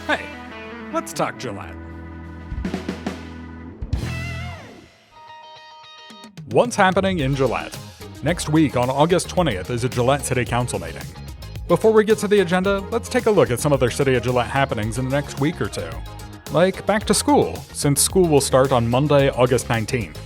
Hey, let's talk Gillette. What's happening in Gillette? Next week on August 20th is a Gillette City Council meeting. Before we get to the agenda, let's take a look at some other City of Gillette happenings in the next week or two. Like back to school, since school will start on Monday, August 19th.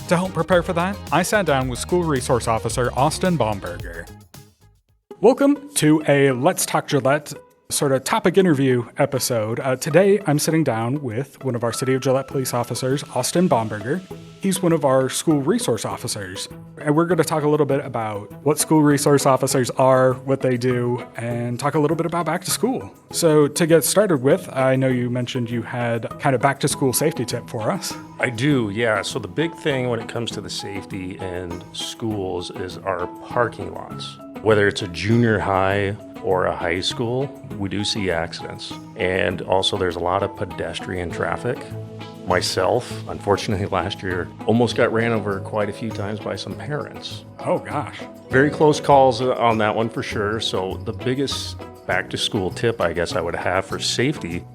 To help prepare for that, I sat down with School Resource Officer Austin Baumberger. Welcome to a Let's Talk Gillette sort of topic interview episode. Today, I'm sitting down with one of our City of Gillette police officers, Austin Baumberger. He's one of our school resource officers. And we're going to talk a little bit about what school resource officers are, what they do, and talk a little bit about back to school. So to get started with, I know you mentioned you had kind of back to school safety tip for us. I do, yeah. So the big thing when it comes to the safety in schools is our parking lots. Whether it's a junior high or a high school, we do see accidents. And also there's a lot of pedestrian traffic. Myself, unfortunately last year, almost got ran over quite a few times by some parents. Oh gosh. Very close calls on that one for sure. So the biggest back to school tip I guess I would have for safety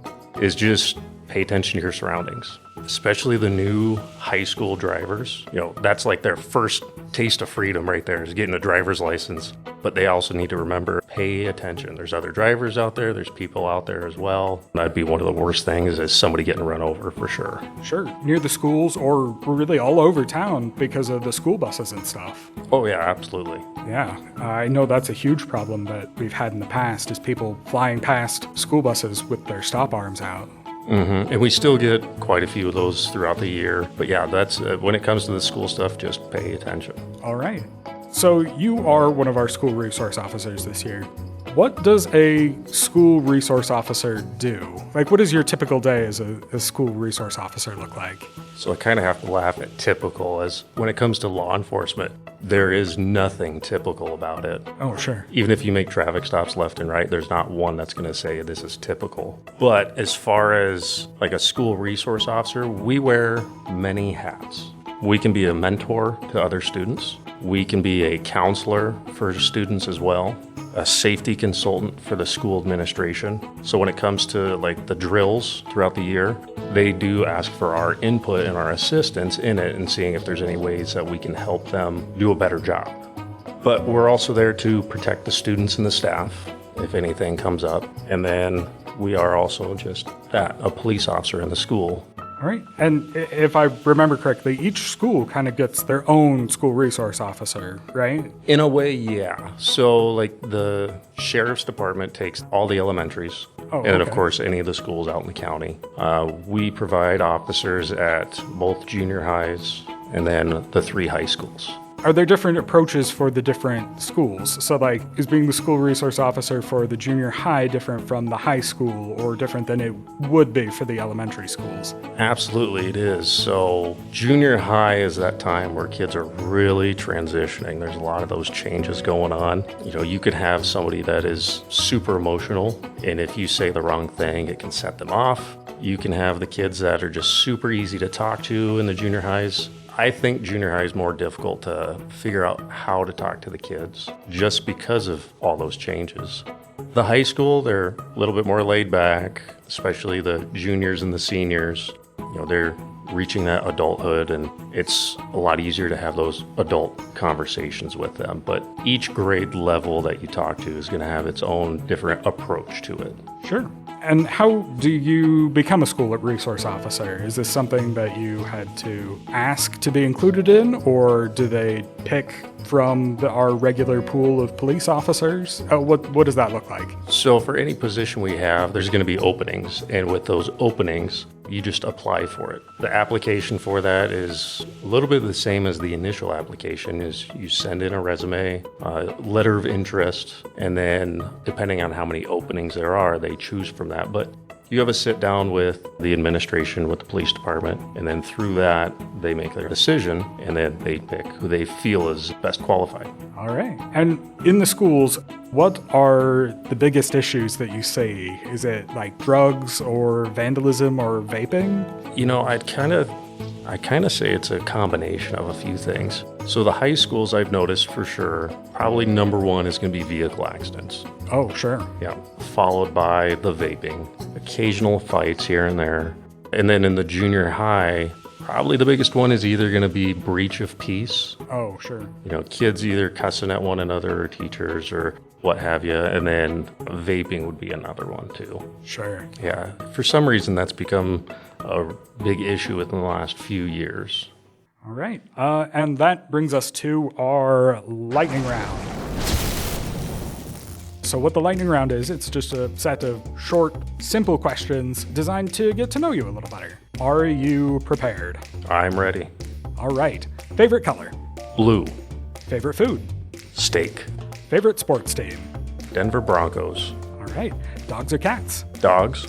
is just pay attention to your surroundings, especially the new high school drivers. You know, that's like their first taste of freedom right there, is getting a driver's license. But they also need to remember, pay attention. There's other drivers out there, there's people out there as well. That'd be one of the worst things, is somebody getting run over for sure. Sure, near the schools or really all over town because of the school buses and stuff. Oh yeah, absolutely. Yeah, I know that's a huge problem that we've had in the past, is people flying past school buses with their stop arms out. Mm-hmm. And we still get quite a few of those throughout the year. But yeah, that's when it comes to the school stuff, just pay attention. All right. So you are one of our school resource officers this year. What does a school resource officer do? Like, what does your typical day as a school resource officer look like? So I kind of have to laugh at typical, as when it comes to law enforcement, there is nothing typical about it. Oh, sure. Even if you make traffic stops left and right, there's not one that's going to say this is typical. But as far as like a school resource officer, we wear many hats. We can be a mentor to other students. We can be a counselor for students as well, a safety consultant for the school administration. So when it comes to like the drills throughout the year, they do ask for our input and our assistance in it, and seeing if there's any ways that we can help them do a better job. But we're also there to protect the students and the staff if anything comes up. And then we are also just a police officer in the school. All right. And if I remember correctly, each school kind of gets their own school resource officer, right? In a way, yeah. So like the sheriff's department takes all the elementaries, and then of course any of the schools out in the county. We provide officers at both junior highs and then the 3 high schools. Are there different approaches for the different schools? So like, is being the school resource officer for the junior high different from the high school, or different than it would be for the elementary schools? Absolutely it is. So junior high is that time where kids are really transitioning. There's a lot of those changes going on. You know, you could have somebody that is super emotional, and if you say the wrong thing, it can set them off. You can have the kids that are just super easy to talk to in the junior highs. I think junior high is more difficult to figure out how to talk to the kids just because of all those changes. The high school, they're a little bit more laid back, especially the juniors and the seniors. You know, they're reaching that adulthood, and it's a lot easier to have those adult conversations with them. But each grade level that you talk to is going to have its own different approach to it. Sure. And how do you become a school resource officer? Is this something that you had to ask to be included in, or do they pick from our regular pool of police officers? What does that look like? So for any position we have, there's going to be openings, and with those openings, you just apply for it. The application for that is a little bit the same as the initial application. Is you send in a resume, a letter of interest, and then depending on how many openings there are, they choose from that. But you have a sit down with the administration, with the police department, and then through that, they make their decision, and then they pick who they feel is best qualified. All right. And in the schools, what are the biggest issues that you see? Is it like drugs or vandalism or vaping? You know, I kind of say it's a combination of a few things. So the high schools, I've noticed for sure, probably number one is going to be vehicle accidents. Oh, sure. Yeah. Followed by the vaping. occasional fights here and there. And then in the junior high, probably the biggest one is either going to be breach of peace. Oh, sure. Kids either cussing at one another or teachers or what have you. And then vaping would be another one too. Sure. Yeah. For some reason, that's become a big issue within the last few years. All right. And that brings us to our lightning round. So what the lightning round is, it's just a set of short, simple questions designed to get to know you a little better. Are you prepared? I'm ready. All right. Favorite color? Blue. Favorite food? Steak. Favorite sports team? Denver Broncos. All right. Dogs or cats? Dogs.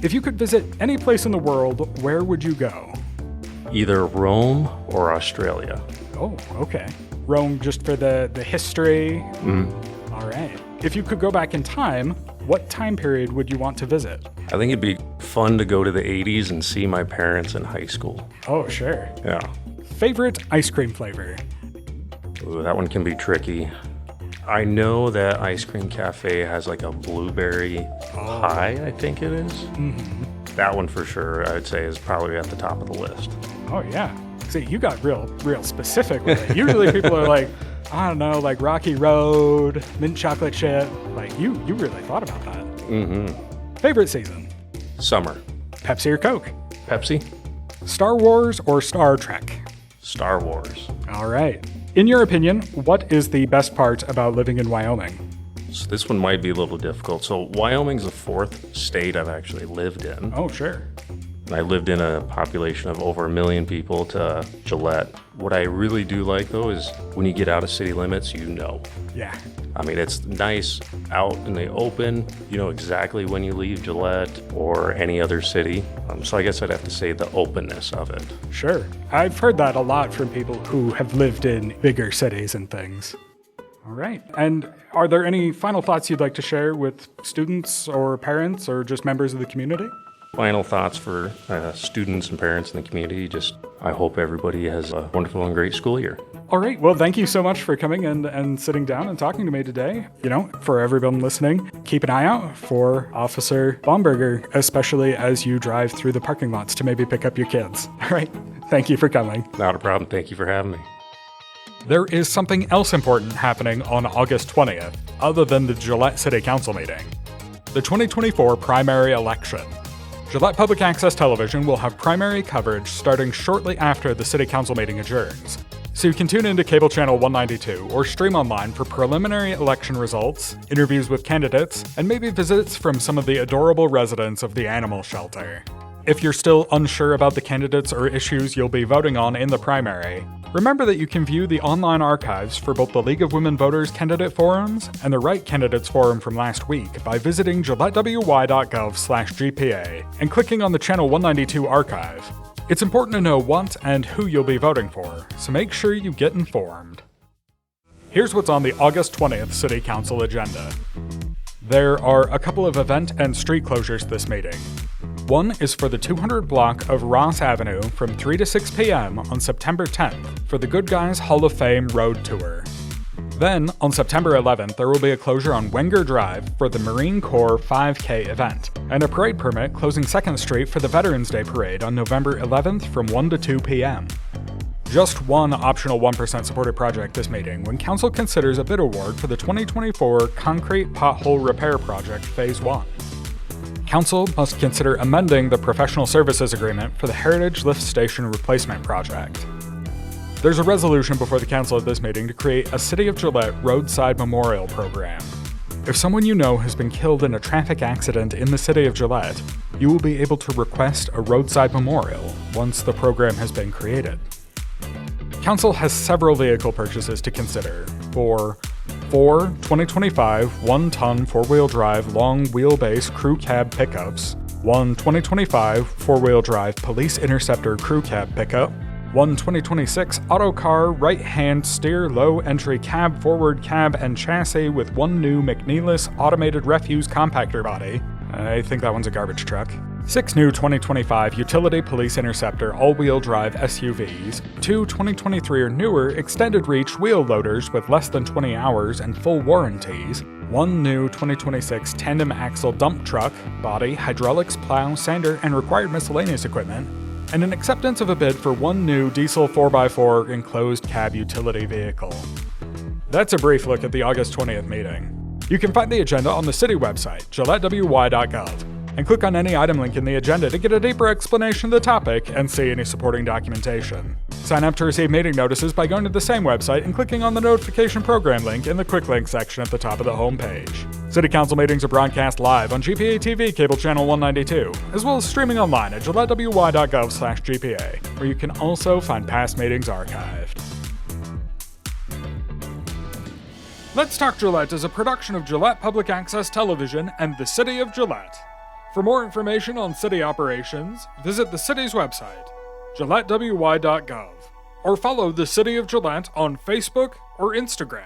If you could visit any place in the world, where would you go? Either Rome or Australia. Oh, okay. Rome just for the history? All right. If you could go back in time, what time period would you want to visit? I think it'd be fun to go to the 80s and see my parents in high school. Oh, sure. Yeah. Favorite ice cream flavor? Ooh, that one can be tricky. I know that Ice Cream Cafe has like a blueberry pie, I think it is. That one for sure, I would say, is probably at the top of the list. Oh, yeah. See, you got real specific with it. Usually people are like, I don't know, like Rocky Road, mint chocolate chip. Like, you really thought about that. Favorite season? Summer. Pepsi or Coke? Pepsi. Star Wars or Star Trek? Star Wars. All right. In your opinion, what is the best part about living in Wyoming? So this one might be a little difficult. So Wyoming's the fourth state I've actually lived in. Oh, sure. I lived in a population of over 1 million people to Gillette. What I really do like, though, is when you get out of city limits, you know. Yeah. I mean, it's nice out in the open. You know exactly when you leave Gillette or any other city. So I guess I'd have to say the openness of it. Sure. I've heard that a lot from people who have lived in bigger cities and things. All right. And are there any final thoughts you'd like to share with students or parents or just members of the community? Final thoughts for students and parents in the community. Just, I hope everybody has a wonderful and great school year. All right. Well, thank you so much for coming and sitting down and talking to me today. For everyone listening, keep an eye out for Officer Baumberger, especially as you drive through the parking lots to maybe pick up your kids. All right. Thank you for coming. Not a problem. Thank you for having me. There is something else important happening on August 20th, other than the Gillette City Council meeting. The 2024 primary election. Gillette Public Access Television will have primary coverage starting shortly after the City Council meeting adjourns. So you can tune into Cable Channel 192 or stream online for preliminary election results, interviews with candidates, and maybe visits from some of the adorable residents of the animal shelter. If you're still unsure about the candidates or issues you'll be voting on in the primary, remember that you can view the online archives for both the League of Women Voters candidate forums and the Right Candidates Forum from last week by visiting gillettewy.gov/GPA and clicking on the Channel 192 archive. It's important to know what and who you'll be voting for, so make sure you get informed. Here's what's on the August 20th City Council agenda. There are a couple of event and street closures this meeting. One is for the 200 block of Ross Avenue from 3 to 6 p.m. on September 10th for the Good Guys Hall of Fame Road Tour. Then, on September 11th, there will be a closure on Wenger Drive for the Marine Corps 5K event, and a parade permit closing 2nd Street for the Veterans Day Parade on November 11th from 1 to 2 p.m. Just one optional 1% supported project this meeting when Council considers a bid award for the 2024 Concrete Pothole Repair Project Phase 1. Council must consider amending the professional services agreement for the Heritage Lift Station Replacement Project. There's a resolution before the Council at this meeting to create a City of Gillette Roadside Memorial Program. If someone you know has been killed in a traffic accident in the City of Gillette, you will be able to request a roadside memorial once the program has been created. Council has several vehicle purchases to consider for 4 2025 1-ton 4-wheel drive long wheelbase crew cab pickups, 1 2025 4-wheel drive police interceptor crew cab pickup, 1 2026 Autocar right-hand steer low entry cab forward cab and chassis with 1 new McNeilus automated refuse compactor body. I think that one's a garbage truck. 6 new 2025 Utility Police Interceptor all-wheel drive SUVs, 2 2023 or newer extended reach wheel loaders with less than 20 hours and full warranties, one new 2026 tandem axle dump truck, body, hydraulics, plow, sander, and required miscellaneous equipment, and an acceptance of a bid for one new diesel 4x4 enclosed cab utility vehicle. That's a brief look at the August 20th meeting. You can find the agenda on the city website, gillettewy.gov, and click on any item link in the agenda to get a deeper explanation of the topic and see any supporting documentation. Sign up to receive meeting notices by going to the same website and clicking on the notification program link in the quick link section at the top of the homepage. City Council meetings are broadcast live on GPA TV cable channel 192, as well as streaming online at gillettewy.gov/GPA, where you can also find past meetings archived. Let's Talk Gillette is a production of Gillette Public Access Television and the City of Gillette. For more information on city operations, visit the city's website, gillettewy.gov, or follow the City of Gillette on Facebook or Instagram.